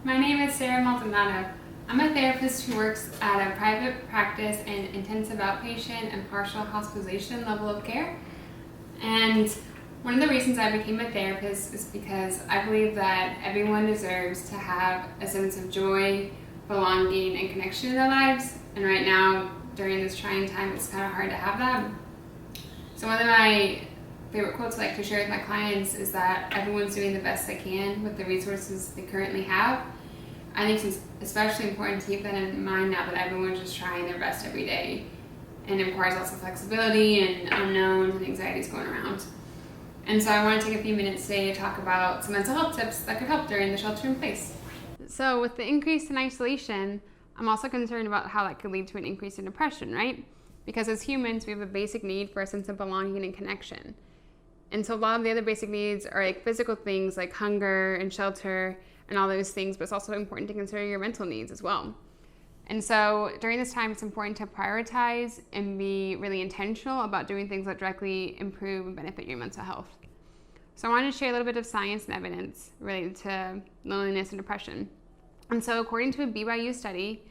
My name is Sarah Maldonado. I'm a therapist who works at a private practice in intensive outpatient and partial hospitalization level of care. And one of the reasons I became a therapist is because I believe that everyone deserves to have a sense of joy, belonging, and connection in their lives. And right now, during this trying time, it's kind of hard to have that. So one of my favorite quotes I like to share with my clients is that everyone's doing the best they can with the resources they currently have. I think it's especially important to keep that in mind now that everyone's just trying their best every day, and it requires lots of flexibility and unknowns and anxieties going around. And so I want to take a few minutes today to talk about some mental health tips that could help during the shelter in place. So with the increase in isolation, I'm also concerned about how that could lead to an increase in depression, right? Because as humans, we have a basic need for a sense of belonging and connection. And so a lot of the other basic needs are like physical things like hunger and shelter and all those things, but it's also important to consider your mental needs as well. And so during this time, it's important to prioritize and be really intentional about doing things that directly improve and benefit your mental health. So I wanted to share a little bit of science and evidence related to loneliness and depression. And so according to a BYU study,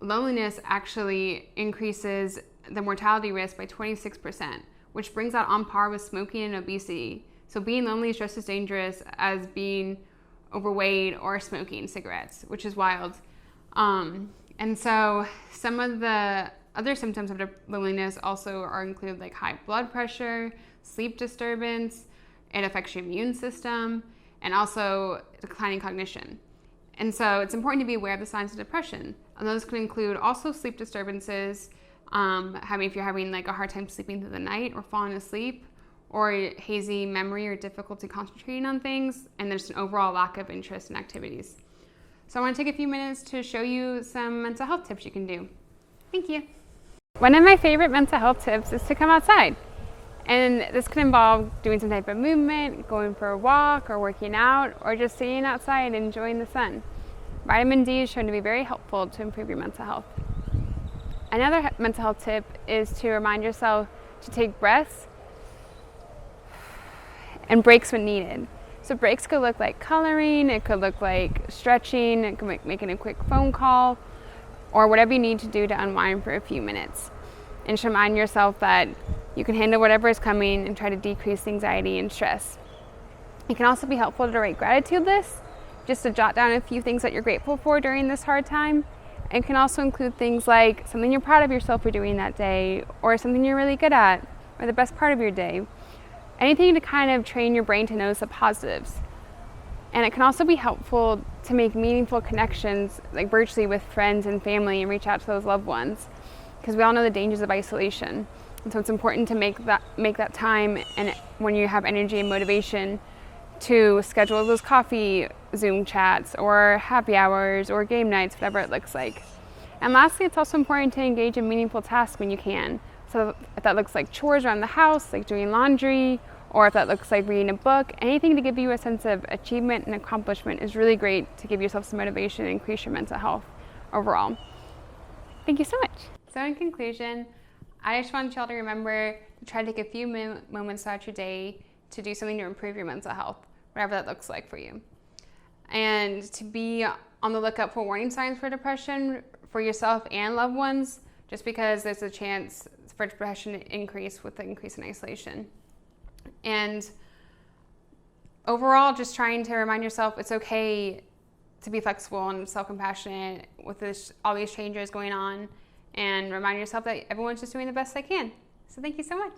loneliness actually increases the mortality risk by 26%, which brings that on par with smoking and obesity. So being lonely is just as dangerous as being overweight or smoking cigarettes, which is wild. And so some of the other symptoms of loneliness also are included like high blood pressure, sleep disturbance, it affects your immune system, and also declining cognition. And so it's important to be aware of the signs of depression. And those could include also sleep disturbances, if you're having like a hard time sleeping through the night or falling asleep, or hazy memory or difficulty concentrating on things, and there's an overall lack of interest in activities. So I want to take a few minutes to show you some mental health tips you can do. Thank you. One of my favorite mental health tips is to come outside. And this could involve doing some type of movement, going for a walk, or working out, or just sitting outside and enjoying the sun. Vitamin D is shown to be very helpful to improve your mental health. Another mental health tip is to remind yourself to take breaths and breaks when needed. So breaks could look like coloring, it could look like stretching, it could making a quick phone call, or whatever you need to do to unwind for a few minutes. And just remind yourself that you can handle whatever is coming and try to decrease anxiety and stress. It can also be helpful to write gratitude lists, just to jot down a few things that you're grateful for during this hard time. It can also include things like something you're proud of yourself for doing that day, or something you're really good at, or the best part of your day. Anything to kind of train your brain to notice the positives. And it can also be helpful to make meaningful connections, like virtually with friends and family, and reach out to those loved ones, because we all know the dangers of isolation. And so it's important to make that time, and when you have energy and motivation, to schedule those coffee Zoom chats or happy hours or game nights, whatever it looks like. And lastly, it's also important to engage in meaningful tasks when you can. So if that looks like chores around the house, like doing laundry, or if that looks like reading a book, anything to give you a sense of achievement and accomplishment is really great to give yourself some motivation and increase your mental health overall. Thank you so much. So in conclusion, I just want y'all to remember to try to take a few moments throughout your day to do something to improve your mental health, whatever that looks like for you. And to be on the lookout for warning signs for depression for yourself and loved ones, just because there's a chance for depression to increase with the increase in isolation. And overall, just trying to remind yourself it's okay to be flexible and self-compassionate with all these changes going on, and remind yourself that everyone's just doing the best they can. So thank you so much.